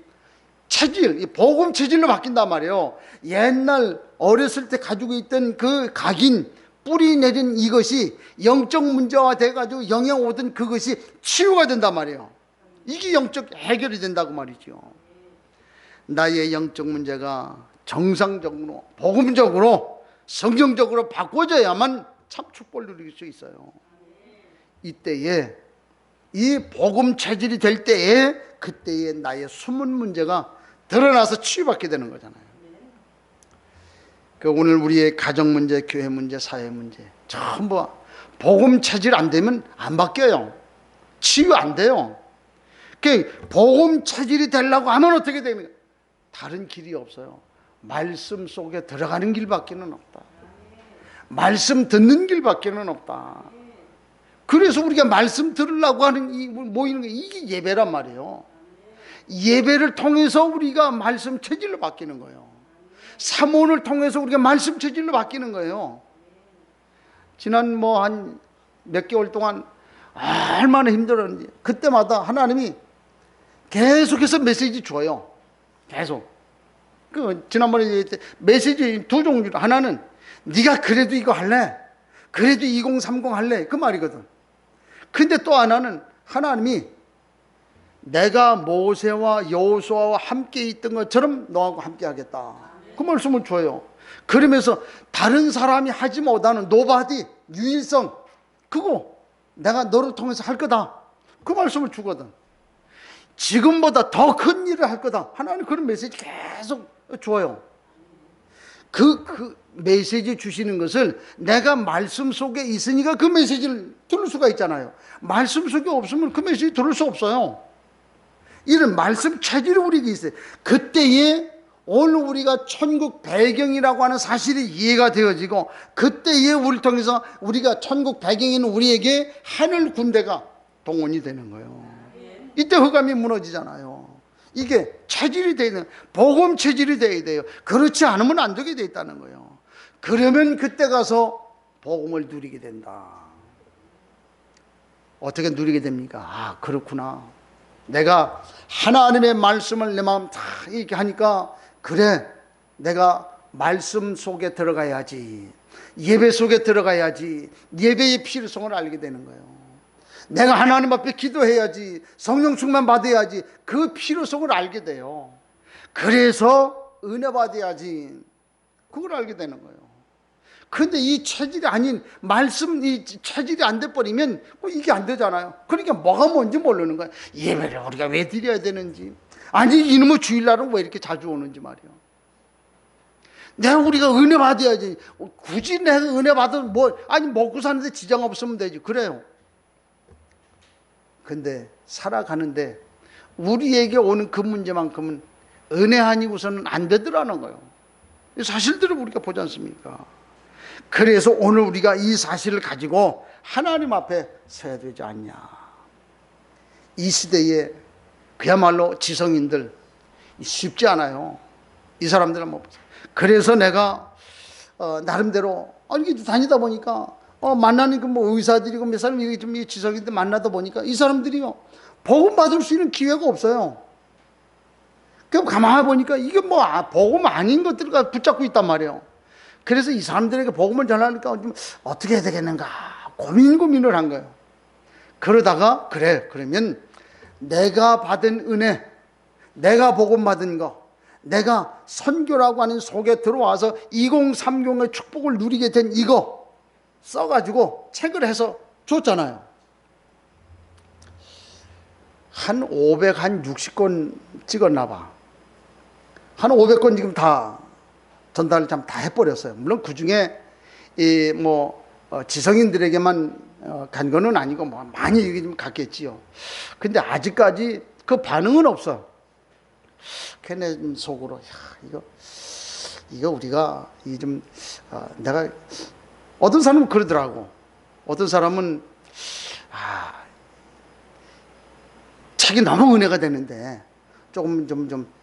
체질, 복음 체질로 바뀐단 말이에요. 옛날 어렸을 때 가지고 있던 그 각인, 뿌리 내린 이것이 영적 문제화 돼가지고 영향 오던 그것이 치유가 된단 말이에요. 이게 영적 해결이 된다고 말이죠. 나의 영적 문제가 정상적으로 복음적으로 성경적으로 바꿔져야만 참 축복을 누릴 수 있어요. 이때에 이 복음 체질이 될 때에 그때에 나의 숨은 문제가 드러나서 치유받게 되는 거잖아요. 그 오늘 우리의 가정 문제, 교회 문제, 사회 문제 전부 복음 체질 안 되면 안 바뀌어요. 치유 안 돼요. 그 복음 체질이 되려고 하면 어떻게 됩니까? 다른 길이 없어요. 말씀 속에 들어가는 길밖에는 없다. 말씀 듣는 길밖에는 없다. 그래서 우리가 말씀 들으려고 하는 이 모이는 게 이게 예배란 말이에요. 예배를 통해서 우리가 말씀 체질로 바뀌는 거예요. 사모를 통해서 우리가 말씀 체질로 바뀌는 거예요. 지난 한 몇 개월 동안 얼마나 힘들었는지. 그때마다 하나님이 계속해서 메시지 줘요. 계속. 지난번에 얘기했을 때 메시지 두 종류. 하나는 네가 그래도 이거 할래? 그래도 2030 할래? 그 말이거든. 근데 또 하나는 하나님이 내가 모세와 여호수아와 함께 있던 것처럼 너하고 함께 하겠다. 그 말씀을 줘요. 그러면서 다른 사람이 하지 못하는 노바디, 유일성, 그거 내가 너를 통해서 할 거다. 그 말씀을 주거든. 지금보다 더 큰 일을 할 거다. 하나님 그런 메시지 계속 줘요. 그 메시지 주시는 것을 내가 말씀 속에 있으니까 그 메시지를 들을 수가 있잖아요. 말씀 속에 없으면 그 메시지 들을 수 없어요. 이런 말씀 체질이 우리에게 있어요. 그때에 오늘 우리가 천국 배경이라고 하는 사실이 이해가 되어지고, 그때에 우리를 통해서 우리가 천국 배경에 있는 우리에게 하늘 군대가 동원이 되는 거예요. 이때 흑암이 무너지잖아요. 이게 체질이 되는, 복음 체질이 되어야 돼요. 그렇지 않으면 안 되게 돼 있다는 거예요. 그러면 그때 가서 복음을 누리게 된다. 어떻게 누리게 됩니까? 아, 그렇구나. 내가 하나님의 말씀을 내 마음 다 이렇게 하니까, 그래, 내가 말씀 속에 들어가야지, 예배 속에 들어가야지, 예배의 필요성을 알게 되는 거예요. 내가 하나님 앞에 기도해야지, 성령 충만 받아야지, 그 필요성을 알게 돼요. 그래서 은혜 받아야지, 그걸 알게 되는 거예요. 그런데 이 체질이 아닌 말씀, 이 체질이 안 돼버리면 이게 안 되잖아요. 그러니까 뭐가 뭔지 모르는 거예요. 예배를 우리가 왜 드려야 되는지, 아니 이놈의 주일날은 왜 이렇게 자주 오는지 말이에요. 내가 우리가 은혜 받아야지, 굳이 내가 은혜 받으면 아니 먹고 사는데 지장 없으면 되지. 그래요. 근데 살아가는데 우리에게 오는 그 문제만큼은 은혜 아니고서는 안 되더라는 거예요. 이 사실들을 우리가 보지 않습니까? 그래서 오늘 우리가 이 사실을 가지고 하나님 앞에 서야 되지 않냐. 이 시대에 그야말로 지성인들 쉽지 않아요. 이 사람들은 뭐. 그래서 내가 나름대로 이렇게 다니다 보니까 만나는 그 의사들이고 몇 사람 이렇게 좀 지성인들 만나다 보니까 이 사람들이요 복음 받을 수 있는 기회가 없어요. 그럼 가만히 보니까 이게 복음 아닌 것들과 붙잡고 있단 말이에요. 그래서 이 사람들에게 복음을 전하니까 좀 어떻게 해야 되겠는가 고민을 한 거예요. 그러다가 그러면 내가 받은 은혜, 내가 복음 받은 거, 내가 선교라고 하는 속에 들어와서 2030의 축복을 누리게 된 이거 써가지고 책을 해서 줬잖아요. 한 560권 찍었나 봐. 한 500권 지금 다 전달을 다 해버렸어요. 물론 그 중에 지성인들에게만 간 거는 아니고 많이 얘기 좀 갔겠지요. 근데 아직까지 그 반응은 없어. 걔네 속으로 이거 우리가 내가 어떤 사람은 그러더라고. 어떤 사람은 책이 너무 은혜가 되는데 조금 좀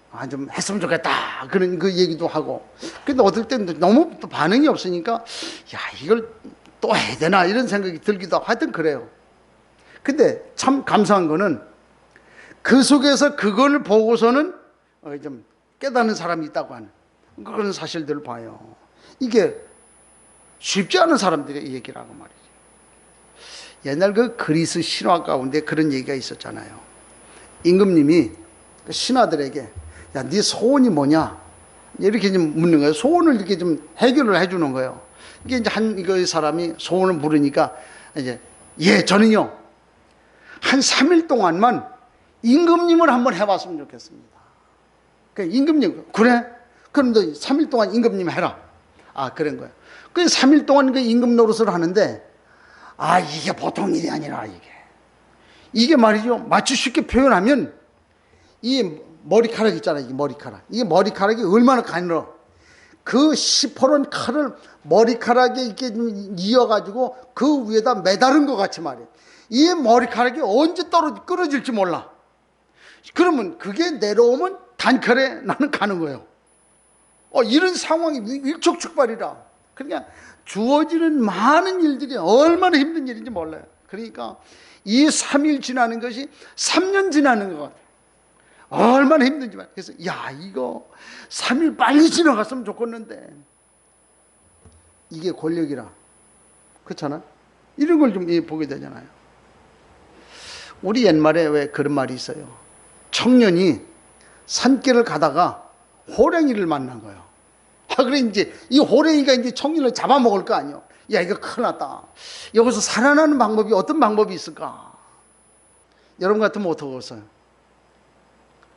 했으면 좋겠다. 그런 그 얘기도 하고. 근데 어떨 때는 너무 반응이 없으니까, 이걸 또 해야 되나? 이런 생각이 들기도 하고 하여튼 그래요. 근데 참 감사한 거는 그 속에서 그걸 보고서는 좀 깨닫는 사람이 있다고 하는 그런 사실들을 봐요. 이게 쉽지 않은 사람들의 얘기라고 말이죠. 옛날 그 그리스 신화 가운데 그런 얘기가 있었잖아요. 임금님이 신하들에게 네 소원이 뭐냐? 이렇게 좀 묻는 거예요. 소원을 이렇게 좀 해결을 해주는 거예요. 이게 이제 이 사람이 소원을 물으니까 저는요, 한 3일 동안만 임금님을 한번 해봤으면 좋겠습니다. 임금님, 그래? 그럼 너 3일 동안 임금님 해라. 그런 거예요. 3일 동안 그 임금 노릇을 하는데, 이게 보통 일이 아니라, 이게 말이죠. 마치 쉽게 표현하면, 이 머리카락 있잖아요. 이게 머리카락이 얼마나 가늘어. 그 시퍼런 칼을 머리카락에 이렇게 이어가지고 그 위에다 매다른 것 같이 말이에요. 이 머리카락이 언제 끊어질지 몰라. 그러면 그게 내려오면 단칼에 나는 가는 거예요. 이런 상황이 일촉즉발이라. 그러니까 주어지는 많은 일들이 얼마나 힘든 일인지 몰라요. 그러니까 이 3일 지나는 것이 3년 지나는 것 같아요. 얼마나 힘든지 말이에요. 그래서 야, 이거 3일 빨리 지나갔으면 좋겠는데, 이게 권력이라. 그렇잖아? 이런 걸 좀 보게 되잖아요. 우리 옛말에 왜 그런 말이 있어요. 청년이 산길을 가다가 호랭이를 만난 거예요. 그래, 이제 이 호랭이가 이제 청년을 잡아먹을 거 아니에요. 야, 이거 큰일 났다. 여기서 살아나는 방법이 어떤 방법이 있을까? 여러분 같으면 어떻게 하겠어요?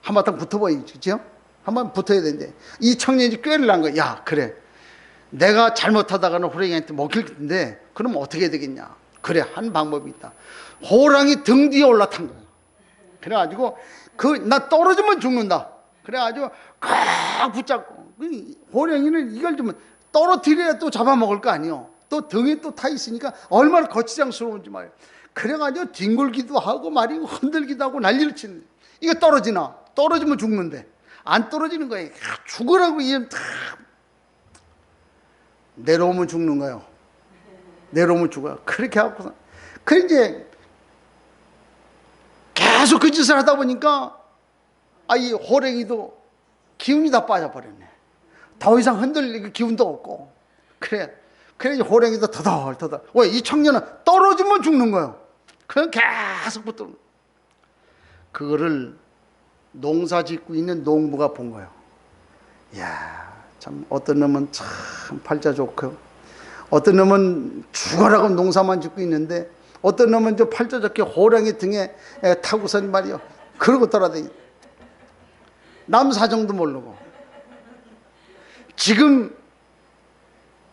한바탕 붙어봐야지, 그죠? 한번 붙어야 되는데, 이 청년이 꾀를 난 거야. 야, 그래, 내가 잘못하다가는 호랑이한테 먹힐 텐데, 그럼 어떻게 해야 되겠냐? 그래, 한 방법이 있다. 호랑이 등 뒤에 올라탄 거야. 그래가지고 나 떨어지면 죽는다. 그래가지고 꽉 붙잡고, 호랑이는 이걸 좀 떨어뜨려야 또 잡아먹을 거 아니에요. 또 등에 또 타 있으니까 얼마나 거치장스러운지 말이에요. 그래가지고 뒹굴기도 하고 말이고 흔들기도 하고 난리를 치는데, 이거 떨어지나? 떨어지면 죽는데 안 떨어지는 거예요. 죽으라고 이름 다 내려오면 죽는 거예요. 내려오면 죽어요. 그렇게 하고서 그 이제 계속 그 짓을 하다 보니까 이 호랭이도 기운이 다 빠져버렸네. 더 이상 흔들릴 기운도 없고. 그래 이제 호랭이도 터덜터덜. 왜? 이 청년은 떨어지면 죽는 거예요. 그냥 계속 붙들고. 그거를 농사 짓고 있는 농부가 본 거예요. 이야, 참 어떤 놈은 참 팔자 좋고, 어떤 놈은 죽어라고 농사만 짓고 있는데, 어떤 놈은 저 팔자 좋게 호랑이 등에 타고선 말이요, 그러고 돌아다니. 남 사정도 모르고. 지금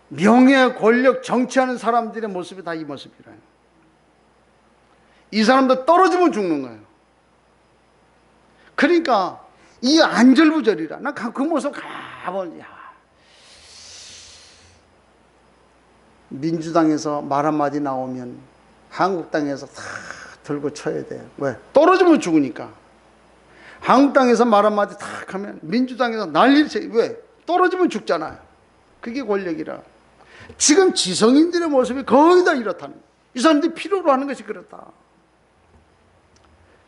명예, 권력, 정치하는 사람들의 모습이 다 이 모습이라요. 이 사람도 떨어지면 죽는 거예요. 그러니까 이 안절부절이라. 나 그 모습 가보니, 민주당에서 말 한마디 나오면 한국당에서 다 들고 쳐야 돼요. 왜? 떨어지면 죽으니까. 한국당에서 말 한마디 탁 하면 민주당에서 난리를 쳐요. 왜? 떨어지면 죽잖아요. 그게 권력이라. 지금 지성인들의 모습이 거의 다 이렇다는 거예요. 이 사람들이 필요로 하는 것이 그렇다.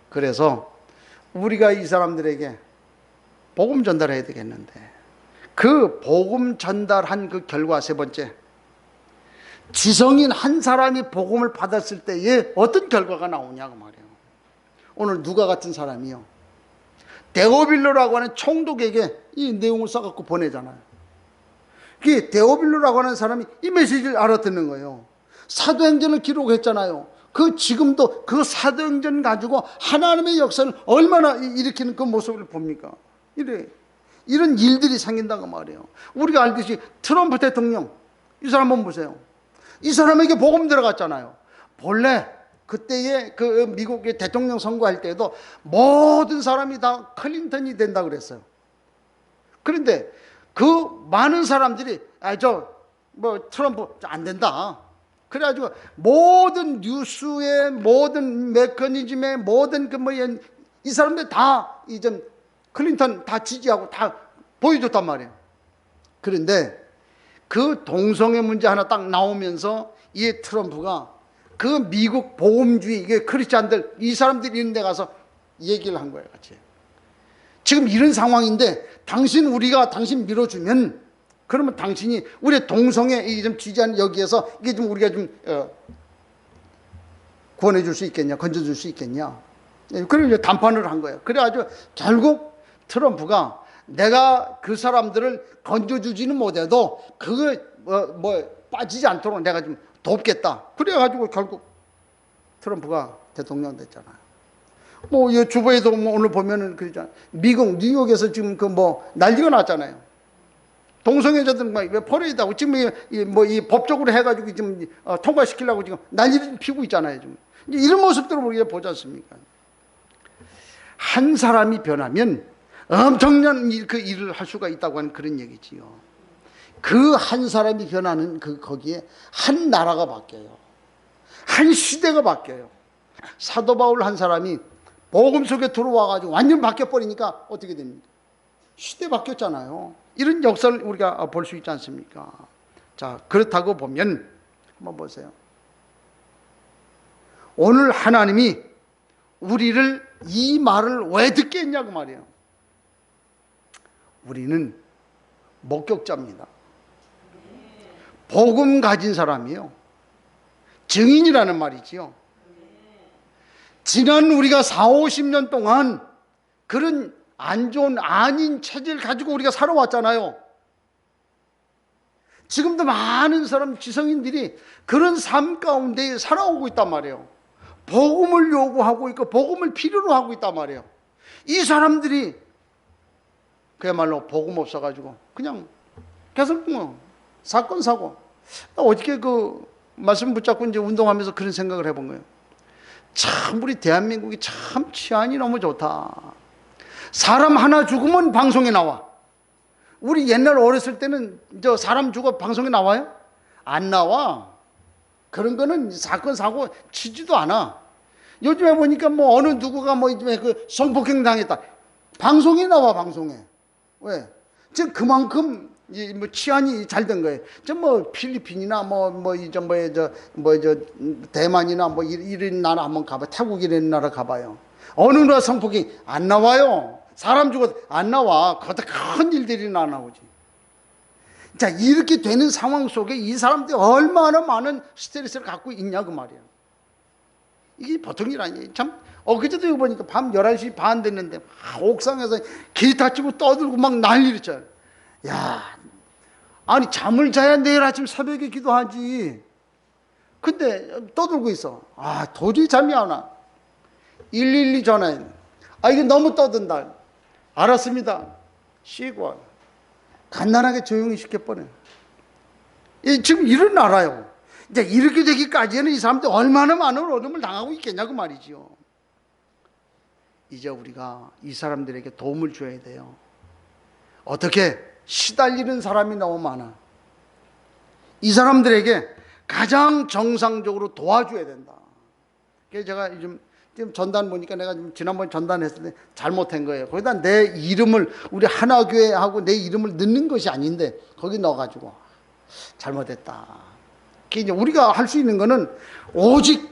그래서 우리가 이 사람들에게 복음 전달해야 되겠는데, 그 복음 전달한 그 결과, 세 번째, 지성인 한 사람이 복음을 받았을 때에 어떤 결과가 나오냐고 말이에요. 오늘 누가 같은 사람이요, 데오빌로라고 하는 총독에게 이 내용을 써갖고 보내잖아요. 그 데오빌로라고 하는 사람이 이 메시지를 알아듣는 거예요. 사도행전을 기록했잖아요. 지금도 그 사도행전 가지고 하나님의 역사를 얼마나 일으키는 그 모습을 봅니까? 이런 일들이 생긴다고 말이에요. 우리가 알듯이 트럼프 대통령, 이 사람 한번 보세요. 이 사람에게 복음 들어갔잖아요. 본래 그때의 그 미국의 대통령 선거할 때도 모든 사람이 다 클린턴이 된다 그랬어요. 그런데 그 많은 사람들이 트럼프 안 된다. 그래가지고 모든 뉴스의 모든 메커니즘의 모든 이 사람들 다 이제 클린턴 다 지지하고 다 보여줬단 말이에요. 그런데 그 동성애 문제 하나 딱 나오면서 이 트럼프가 그 미국 복음주의, 이게 크리스찬들, 이 사람들이 있는 데 가서 얘기를 한 거예요, 같이. 지금 이런 상황인데 우리가 당신 밀어주면, 그러면 당신이 우리 동성애 좀 지지하는 여기에서 이게 좀 우리가 좀 구원해 줄 수 있겠냐, 건져줄 수 있겠냐. 그래서 이제 담판을 한 거예요. 그래가지고 결국 트럼프가 내가 그 사람들을 건져주지는 못해도 그거 빠지지 않도록 내가 좀 돕겠다. 그래가지고 결국 트럼프가 대통령 됐잖아요. 이 주보에도 오늘 보면은 그러잖아요. 미국 뉴욕에서 지금 난리가 났잖아요. 동성애자들 왜 퍼레이드하고 지금 이 법적으로 해가지고 지금 통과시키려고 지금 난리를 피우고 있잖아요. 지금 이런 모습들을 우리가 보지 않습니까? 한 사람이 변하면 엄청난 그 일을 할 수가 있다고 하는 그런 얘기지요. 그 한 사람이 변하는 거기에 한 나라가 바뀌어요. 한 시대가 바뀌어요. 사도 바울 한 사람이 복음 속에 들어와가지고 완전 바뀌어버리니까 어떻게 됩니까? 시대 바뀌었잖아요. 이런 역사를 우리가 볼 수 있지 않습니까? 자, 그렇다고 보면 한번 보세요. 오늘 하나님이 우리를 이 말을 왜 듣게 했냐고 말이에요. 우리는 목격자입니다. 복음 가진 사람이요. 증인이라는 말이지요. 지난 우리가 40-50년 동안 그런 안 좋은 아닌 체질을 가지고 우리가 살아왔잖아요. 지금도 많은 사람, 지성인들이 그런 삶 가운데 살아오고 있단 말이에요. 복음을 요구하고 있고 복음을 필요로 하고 있단 말이에요. 이 사람들이 그야말로 복음 없어가지고 그냥 계속 뭐 사건 사고. 어저께 그 말씀 붙잡고 이제 운동하면서 그런 생각을 해본 거예요. 참 우리 대한민국이 참 치안이 너무 좋다. 사람 하나 죽으면 방송에 나와. 우리 옛날 어렸을 때는 저 사람 죽어 방송에 나와요? 안 나와. 그런 거는 사건 사고 치지도 않아. 요즘에 보니까 뭐 어느 누구가 뭐 요즘에 그 성폭행 당했다. 방송에 나와, 방송에. 왜? 지금 그만큼 뭐 치안이 잘 된 거예요. 저 뭐 필리핀이나 대만이나 뭐 이런 나라 한번 가봐. 태국 이런 나라 가봐요. 어느 나라 성폭행 안 나와요. 사람 죽어도 안 나와. 거기다 큰 일들이 나오지. 자, 이렇게 되는 상황 속에 이 사람들이 얼마나 많은 스트레스를 갖고 있냐 그 말이야. 이게 보통 일 아니에요. 참 그제도 보니까 밤 11시 반 됐는데 옥상에서 기타 치고 떠들고 막 난리였잖아요. 야, 아니 잠을 자야 내일 아침 새벽에 기도하지. 근데 떠들고 있어. 아, 도저히 잠이 안 와. 112 전화해. 아, 이게 너무 떠든다. 알았습니다. 쉬고 와. 간단하게 조용히 시켜버려. 지금 일어나라요. 이제 이렇게 되기까지는 이 사람들 얼마나 많은 어려움을 당하고 있겠냐고 말이지요. 이제 우리가 이 사람들에게 도움을 줘야 돼요. 어떻게? 시달리는 사람이 너무 많아. 이 사람들에게 가장 정상적으로 도와줘야 된다. 그래서 제가 요즘 전단 보니까 내가 지난번에 전단했을 때 잘못한 거예요. 거기다 내 이름을 우리 하나교회하고 내 이름을 넣는 것이 아닌데 거기 넣어가지고 잘못했다. 이제 우리가 할 수 있는 거는 오직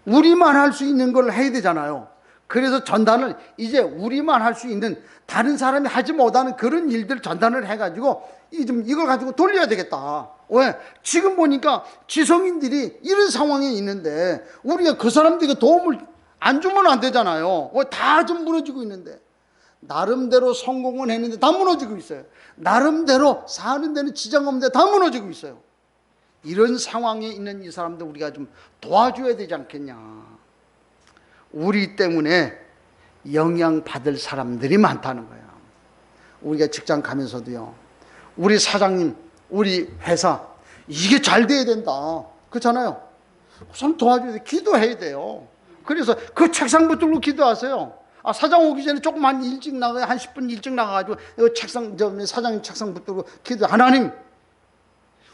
우리만 할 수 있는 걸 해야 되잖아요. 그래서 전단을 이제 우리만 할 수 있는 다른 사람이 하지 못하는 그런 일들 전단을 해가지고 이걸 가지고 돌려야 되겠다. 왜? 지금 보니까 지성인들이 이런 상황에 있는데 우리가 그 사람들에게 도움을 안 주면 안 되잖아요. 다 좀 무너지고 있는데 나름대로 성공은 했는데 다 무너지고 있어요. 나름대로 사는 데는 지장 없는데 다 무너지고 있어요. 이런 상황에 있는 이 사람들 우리가 좀 도와줘야 되지 않겠냐. 우리 때문에 영향받을 사람들이 많다는 거야. 우리가 직장 가면서도요. 우리 사장님, 우리 회사 이게 잘 돼야 된다. 그렇잖아요. 우선 도와줘야 돼. 기도해야 돼요. 그래서 그 책상 붙들고 기도하세요. 아, 사장 오기 전에 조금만 일찍 나가요. 한 10분 일찍 나가가지고 사장님 책상 붙들고 기도. 하나님,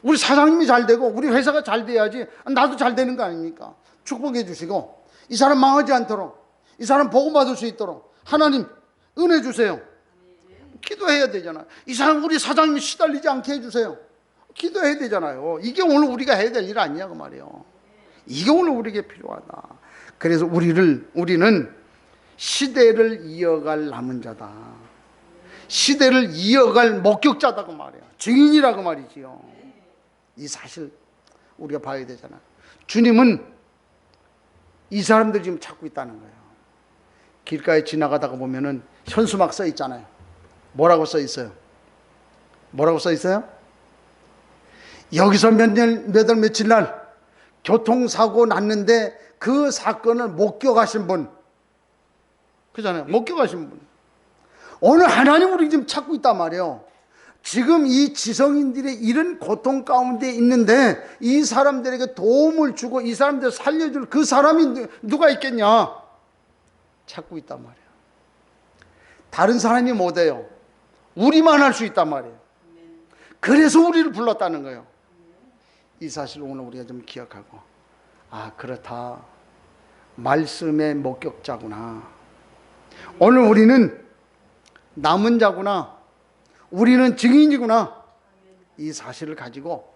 우리 사장님이 잘 되고 우리 회사가 잘 돼야지 나도 잘 되는 거 아닙니까? 축복해 주시고 이 사람 망하지 않도록, 이 사람 복음받을 수 있도록 하나님 은혜 주세요. 기도해야 되잖아요. 이 사람 우리 사장님이 시달리지 않게 해주세요. 기도해야 되잖아요. 이게 오늘 우리가 해야 될 일 아니냐고 말이에요. 이게 오늘 우리에게 필요하다. 그래서 우리는 시대를 이어갈 남은 자다. 시대를 이어갈 목격자다고 말이에요. 증인이라고 말이지요. 이 사실 우리가 봐야 되잖아. 주님은 이 사람들 지금 찾고 있다는 거예요. 길가에 지나가다가 보면은 현수막 써 있잖아요. 뭐라고 써 있어요? 뭐라고 써 있어요? 여기서 몇 월 며칠 날 교통사고 났는데 그 사건을 목격하신 분, 그잖아요. 목격하신 분. 오늘 하나님 우리 지금 찾고 있단 말이에요. 지금 이 지성인들의 이런 고통 가운데 있는데 이 사람들에게 도움을 주고 이 사람들을 살려줄 그 사람이 누가 있겠냐? 찾고 있단 말이에요. 다른 사람이 못해요. 우리만 할 수 있단 말이에요. 그래서 우리를 불렀다는 거예요. 이 사실을 오늘 우리가 좀 기억하고, 아, 그렇다. 말씀의 목격자구나. 오늘 우리는 남은 자구나. 우리는 증인이구나. 이 사실을 가지고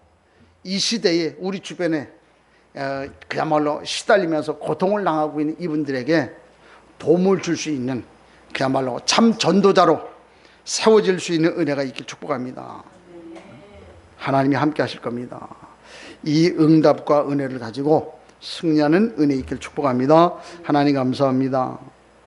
이 시대에 우리 주변에 그야말로 시달리면서 고통을 당하고 있는 이분들에게 도움을 줄 수 있는 그야말로 참 전도자로 세워질 수 있는 은혜가 있길 축복합니다. 하나님이 함께 하실 겁니다. 이 응답과 은혜를 가지고 승리하는 은혜 있길 축복합니다. 하나님 감사합니다.